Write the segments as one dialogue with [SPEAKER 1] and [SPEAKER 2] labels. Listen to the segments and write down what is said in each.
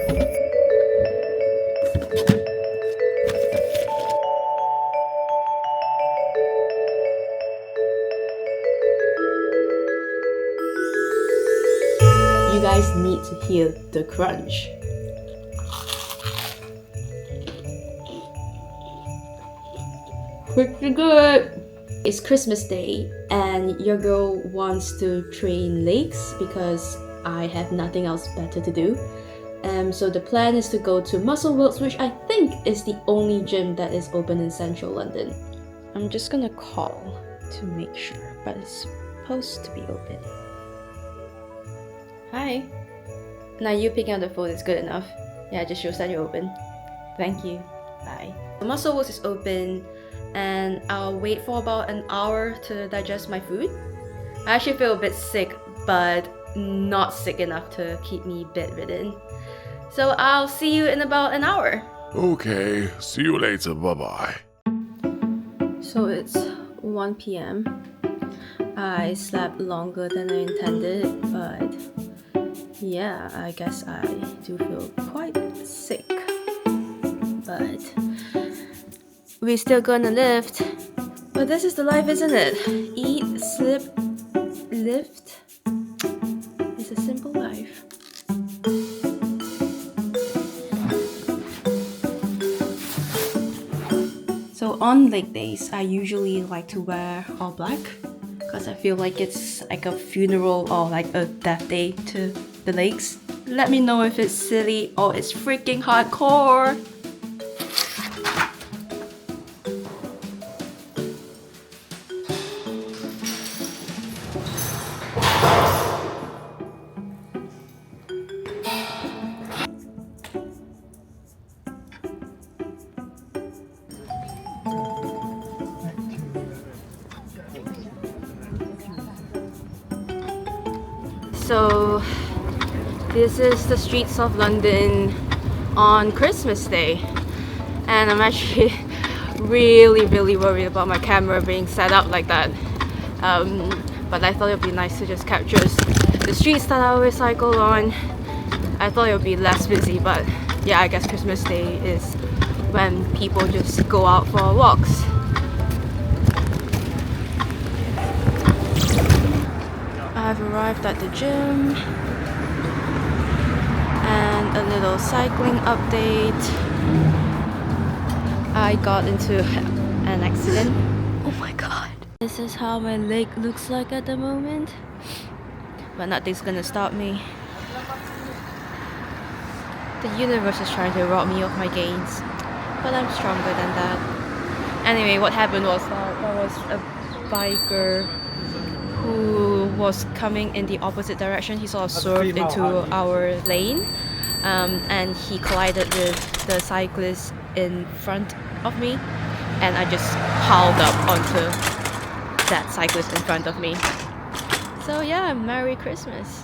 [SPEAKER 1] You guys need to hear the crunch. Pretty good. It's Christmas Day and your girl wants to train legs because I have nothing else better to do. So the plan is to go to Muscleworks, which I think is the only gym that is open in central London. I'm just gonna call to make sure, but it's supposed to be open. Hi. Now you picking up the phone is good enough. Yeah, it just shows that you're open. Thank you. Bye. Muscleworks is open and I'll wait for about an hour to digest my food. I actually feel a bit sick, but not sick enough to keep me bedridden. So I'll see you in about an hour.
[SPEAKER 2] Okay, see you later, bye-bye.
[SPEAKER 1] So it's 1 p.m. I slept longer than I intended, but yeah, I guess I do feel quite sick. But we're still gonna lift. But this is the life, isn't it? Eat, sleep, lift. It's a simple life. So on leg days, I usually like to wear all black because I feel like it's like a funeral or like a death day to the legs. Let me know if it's silly or it's freaking hardcore. So this is the streets of London on Christmas Day, and I'm actually really worried about my camera being set up like that, but I thought it would be nice to just capture the streets that I always cycle on. I thought it would be less busy, but yeah, I guess Christmas Day is when people just go out for walks. I've arrived at the gym and a little cycling update. I got into an accident. Oh my god. This is how my leg looks like at the moment. But nothing's gonna stop me. The universe is trying to rob me of my gains. But I'm stronger than that. Anyway, what happened was that there was a biker who was coming in the opposite direction. He sort of swerved into our lane, and he collided with the cyclist in front of me, and I just piled up onto that cyclist in front of me. So yeah, Merry Christmas.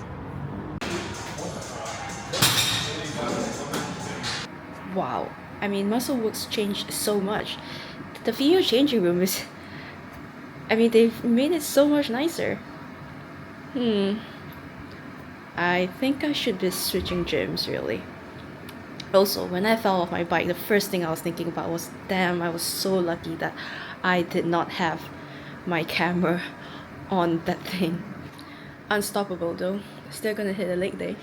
[SPEAKER 1] Wow, I mean, Muscleworks changed so much. The female changing room is, I mean, they've made it so much nicer. I think I should be switching gyms, really. Also, when I fell off my bike, the first thing I was thinking about was, damn, I was so lucky that I did not have my camera on that thing. Unstoppable though. Still gonna hit a leg day.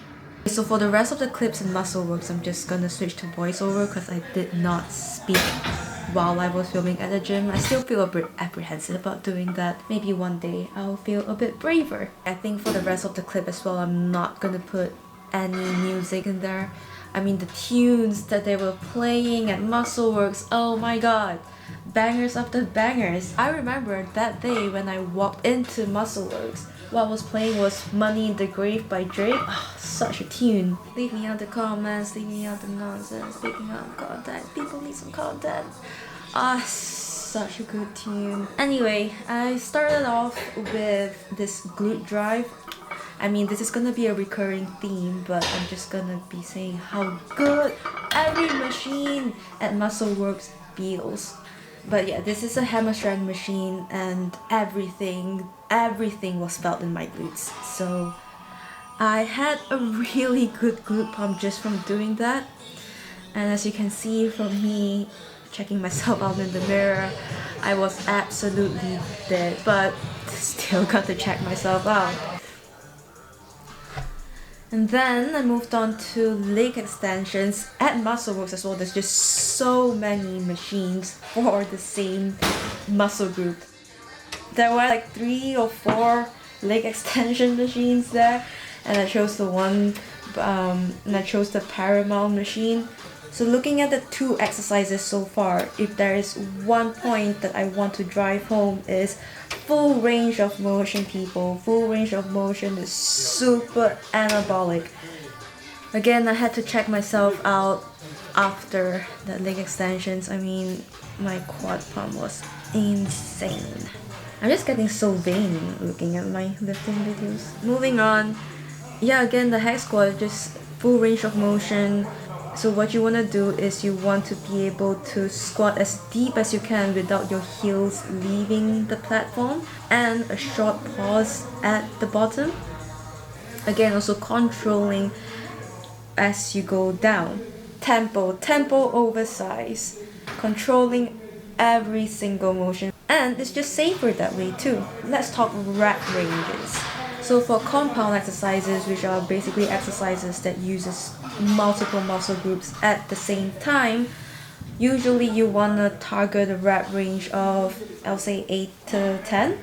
[SPEAKER 1] So for the rest of the clips in Muscleworks, I'm just gonna switch to voiceover because I did not speak while I was filming at the gym. I still feel a bit apprehensive about doing that. Maybe one day I'll feel a bit braver. I think for the rest of the clip as well, I'm not gonna put any music in there. I mean, the tunes that they were playing at Muscleworks, oh my god. Bangers after bangers. I remember that day when I walked into Muscleworks, what was playing was Money in the Grave by Drake. Oh, such a tune. Leave me out the comments, leave me out the nonsense, leave me out the content. People need some content. Ah, such a good tune. Anyway, I started off with this glute drive. I mean, this is gonna be a recurring theme, but I'm just gonna be saying how good every machine at Muscleworks feels. But yeah, this is a hammer strength machine and everything was felt in my glutes. So I had a really good glute pump just from doing that. And as you can see from me checking myself out in the mirror, I was absolutely dead, but still got to check myself out. And then I moved on to leg extensions. At Muscleworks as well, there's just so many machines for the same muscle group. There were like 3 or 4 leg extension machines there, and I chose the one, and I chose the Paramount machine. So looking at the 2 exercises so far, if there is one point that I want to drive home is full range of motion, people. Full range of motion is super anabolic. Again, I had to check myself out after the leg extensions. I mean, my quad pump was insane. I'm just getting so vain looking at my lifting videos. Moving on, yeah, again, the hack squat, just full range of motion. So what you want to do is you want to be able to squat as deep as you can without your heels leaving the platform, and a short pause at the bottom. Again, also controlling as you go down. Tempo over size. Controlling every single motion. And it's just safer that way too. Let's talk rep ranges. So for compound exercises, which are basically exercises that uses multiple muscle groups at the same time, usually you want to target a rep range of, I'll say 8 to 10.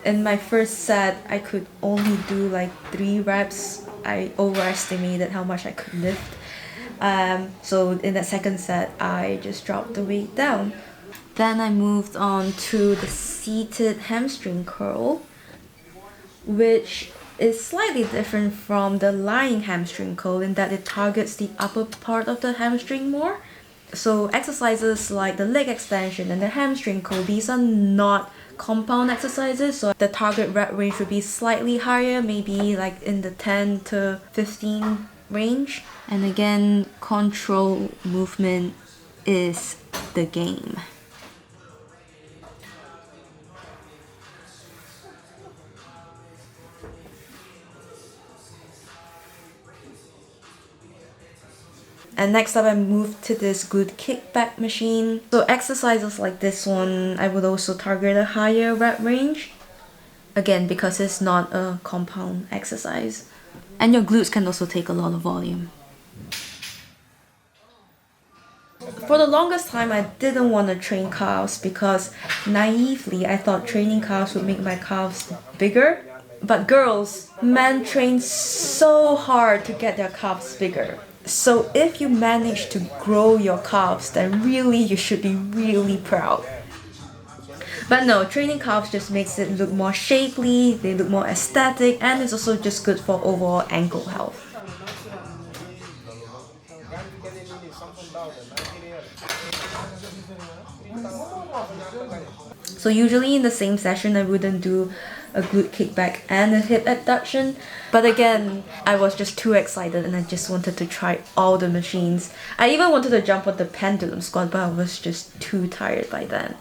[SPEAKER 1] In my first set, I could only do like 3 reps. I overestimated how much I could lift. So in that second set, I just dropped the weight down. Then I moved on to the seated hamstring curl, which is slightly different from the lying hamstring curl in that it targets the upper part of the hamstring more. So exercises like the leg extension and the hamstring curl, these are not compound exercises, so the target rep range would be slightly higher, maybe like in the 10 to 15 range. And again, control movement is the game. And next up, I moved to this glute kickback machine. So exercises like this one, I would also target a higher rep range. Again, because it's not a compound exercise. And your glutes can also take a lot of volume. For the longest time, I didn't want to train calves because naively, I thought training calves would make my calves bigger. But girls, men train so hard to get their calves bigger. So if you manage to grow your calves, then really you should be really proud. But no, training calves just makes it look more shapely, they look more aesthetic, and it's also just good for overall ankle health. So usually in the same session, I wouldn't do a glute kickback and a hip abduction. But again, I was just too excited and I just wanted to try all the machines. I even wanted to jump on the pendulum squat, but I was just too tired by then.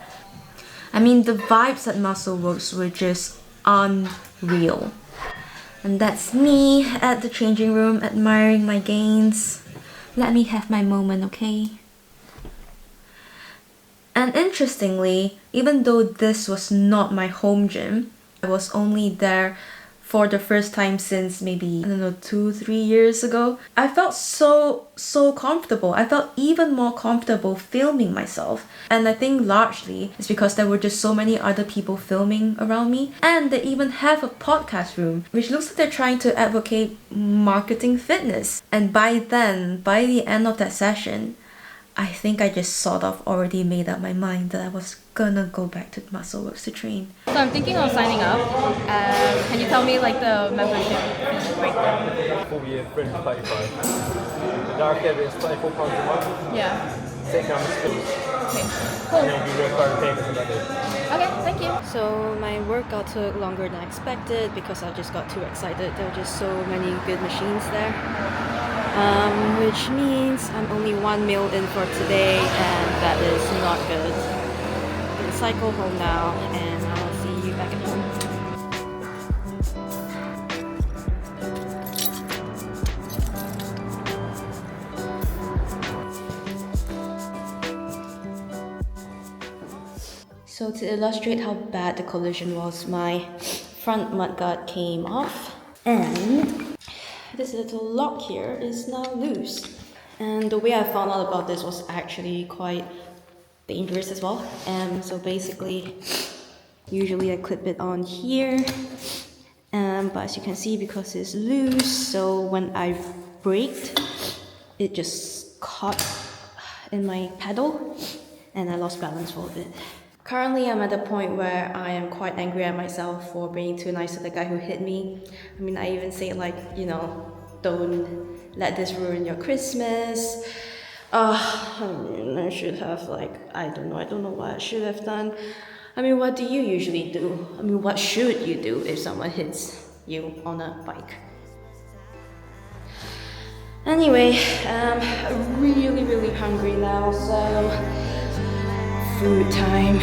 [SPEAKER 1] I mean, the vibes at Muscleworks were just unreal. And that's me at the changing room admiring my gains. Let me have my moment, okay? And interestingly, even though this was not my home gym, I was only there for the first time since maybe, 2-3 years ago. I felt so comfortable. I felt even more comfortable filming myself. And I think largely it's because there were just so many other people filming around me. And they even have a podcast room, which looks like they're trying to advocate marketing fitness. And by the end of that session, I think I just sort of already made up my mind that I was gonna go back to Muscleworks to train.
[SPEAKER 3] So I'm thinking of signing up. Can you tell me like the membership fee breakdown?
[SPEAKER 4] Full year, 335. The direct debit is £24 a month.
[SPEAKER 3] Yeah.
[SPEAKER 4] Take down the skills.
[SPEAKER 3] Okay.
[SPEAKER 4] And
[SPEAKER 3] Cool.
[SPEAKER 4] you'll be required payments and that day.
[SPEAKER 3] Okay, thank you.
[SPEAKER 1] So my workout took longer than expected because I just got too excited. There were just so many good machines there. Which means I'm only 1 meal in for today, and that is not good. I'm gonna cycle home now, and I'll see you back at home. So to illustrate how bad the collision was, my front mudguard came off and this little lock here is now loose. And the way I found out about this was actually quite dangerous as well. So basically, usually I clip it on here, but as you can see, because it's loose, so when I braked, it just caught in my pedal and I lost balance for a bit. Currently, I'm at the point where I am quite angry at myself for being too nice to the guy who hit me. I mean, I even say like, you know, don't let this ruin your Christmas. I mean, I should have like, I don't know what I should have done. I mean, what do you usually do? I mean, what should you do if someone hits you on a bike? Anyway, I'm really hungry now, so food time.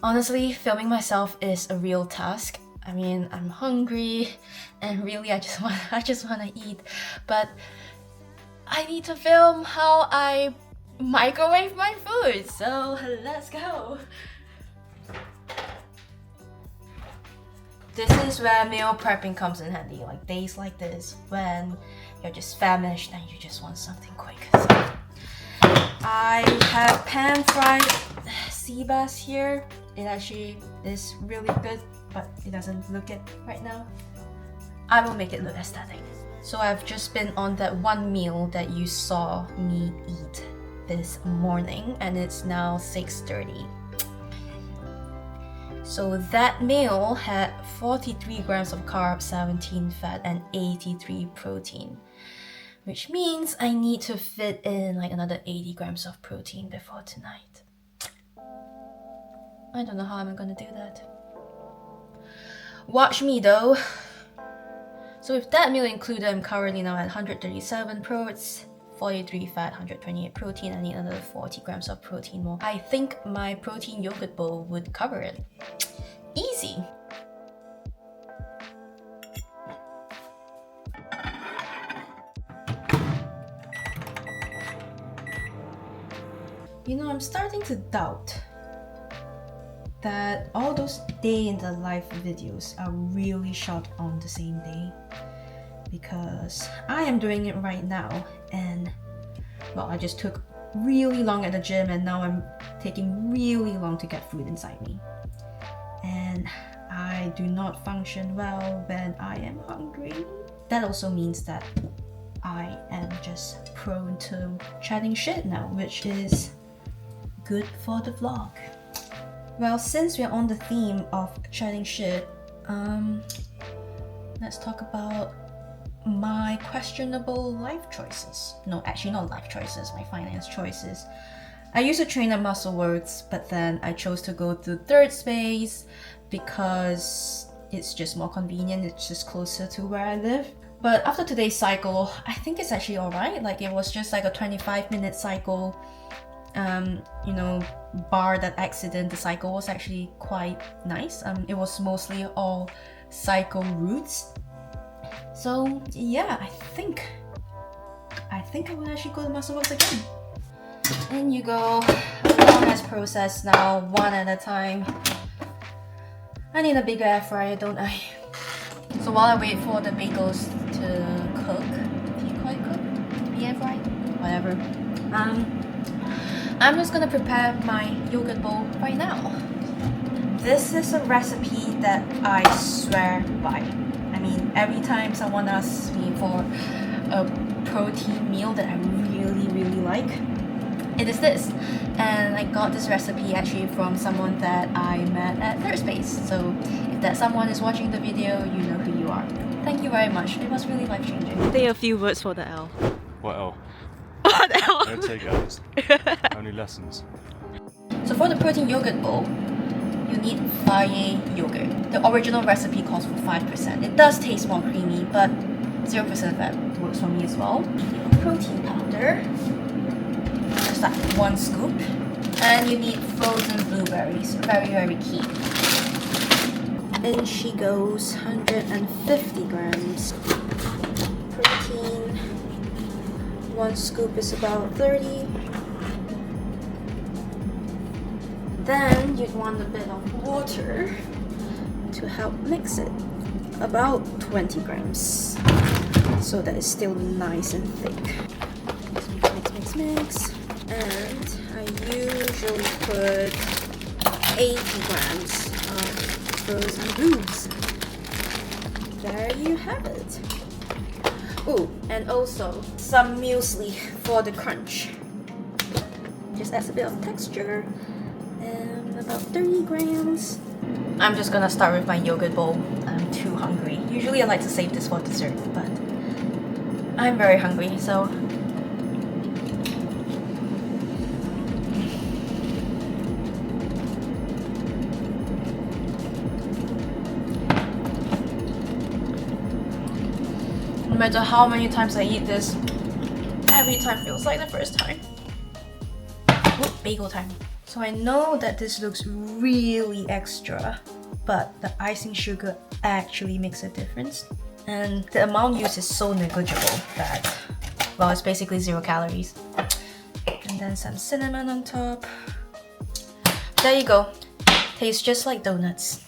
[SPEAKER 1] Honestly, filming myself is a real task. I mean, I'm hungry and really I just want to eat, but I need to film how I microwave my food. So, let's go. This is where meal prepping comes in handy, like days like this when you're just famished and you just want something quick. So, I have pan-fried sea bass here. It actually is really good, but it doesn't look it right now. I will make it look aesthetic. So I've just been on that one meal that you saw me eat this morning, and it's now 6:30. So that meal had 43 grams of carbs, 17 fat, and 83 protein, which means I need to fit in like another 80 grams of protein before tonight. I don't know how I'm gonna do that. Watch me though. So with that meal included, I'm currently now at 137 proteins, 43 fat, 128 protein. I need another 40 grams of protein more. I think my protein yogurt bowl would cover it. Easy. You know, I'm starting to doubt that all those day in the life videos are really shot on the same day, because I am doing it right now and well, I just took really long at the gym and now I'm taking really long to get food inside me, and I do not function well when I am hungry. That also means that I am just prone to chatting shit now, which is good for the vlog. Well, since we're on the theme of chatting shit, let's talk about my questionable life choices. No, actually not life choices, my finance choices. I used to train at Muscleworks, but then I chose to go to Third Space because it's just more convenient, it's just closer to where I live. But after today's cycle, I think it's actually alright. Like, it was just like a 25-minute cycle. You know, bar that accident, the cycle was actually quite nice. It was mostly all cycle routes. So yeah, I think I would actually go to Muscleworks again. In you go. Long as processed now, one at a time. I need a bigger air fryer, don't I? So while I wait for the bagels to cook, do you call it cook? Be air fried? Whatever. I'm just gonna prepare my yogurt bowl right now. This is a recipe that I swear by. I mean, every time someone asks me for a protein meal that I really like, it is this. And I got this recipe actually from someone that I met at Third Space. So if that someone is watching the video, you know who you are. Thank you very much. It was really life-changing. Say a few words for the L.
[SPEAKER 4] What L?
[SPEAKER 1] What L?
[SPEAKER 4] Don't take L's. Only lessons.
[SPEAKER 1] So for the protein yogurt bowl, you need Fage yogurt. The original recipe calls for 5%. It does taste more creamy, but 0% fat works for me as well. Protein powder, just like 1 scoop. And you need frozen blueberries, very key. In she goes, 150 grams. Protein, 1 scoop is about 30. Then you'd want a bit of water to help mix it, about 20 grams, so that it's still nice and thick. Mix. And I usually put 80 grams of frozen blues. There you have it. Oh, and also some muesli for the crunch. Just adds a bit of texture. And about 30 grams. I'm just gonna start with my yogurt bowl. I'm too hungry. Usually I like to save this for dessert, but I'm very hungry, so no matter how many times I eat this, every time feels like the first time. Ooh, bagel time. So I know that this looks really extra, but the icing sugar actually makes a difference. And the amount used is so negligible that, well, it's basically 0 calories. And then some cinnamon on top. There you go. Tastes just like donuts.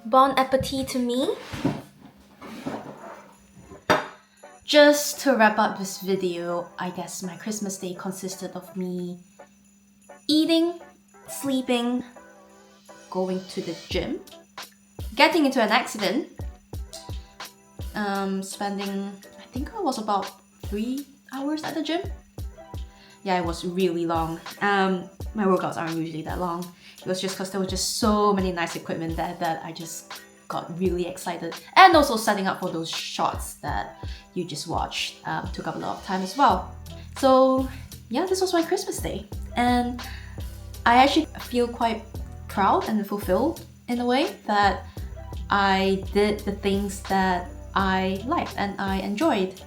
[SPEAKER 1] Bon appetit to me. Just to wrap up this video, I guess my Christmas day consisted of me eating, sleeping, going to the gym, getting into an accident, spending, I think it was about 3 hours at the gym. Yeah, it was really long. My workouts aren't usually that long. It was just because there was just so many nice equipment there that I just got really excited. And also setting up for those shots that you just watched took up a lot of time as well. So yeah, this was my Christmas day. And I actually feel quite proud and fulfilled in a way that I did the things that I liked and I enjoyed.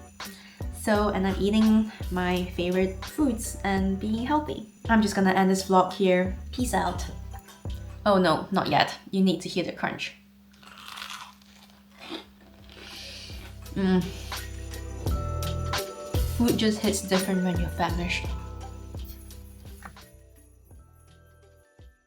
[SPEAKER 1] So, and I'm eating my favorite foods and being healthy. I'm just gonna end this vlog here. Peace out. Oh no, not yet. You need to hear the crunch. Food just hits different when you're famished.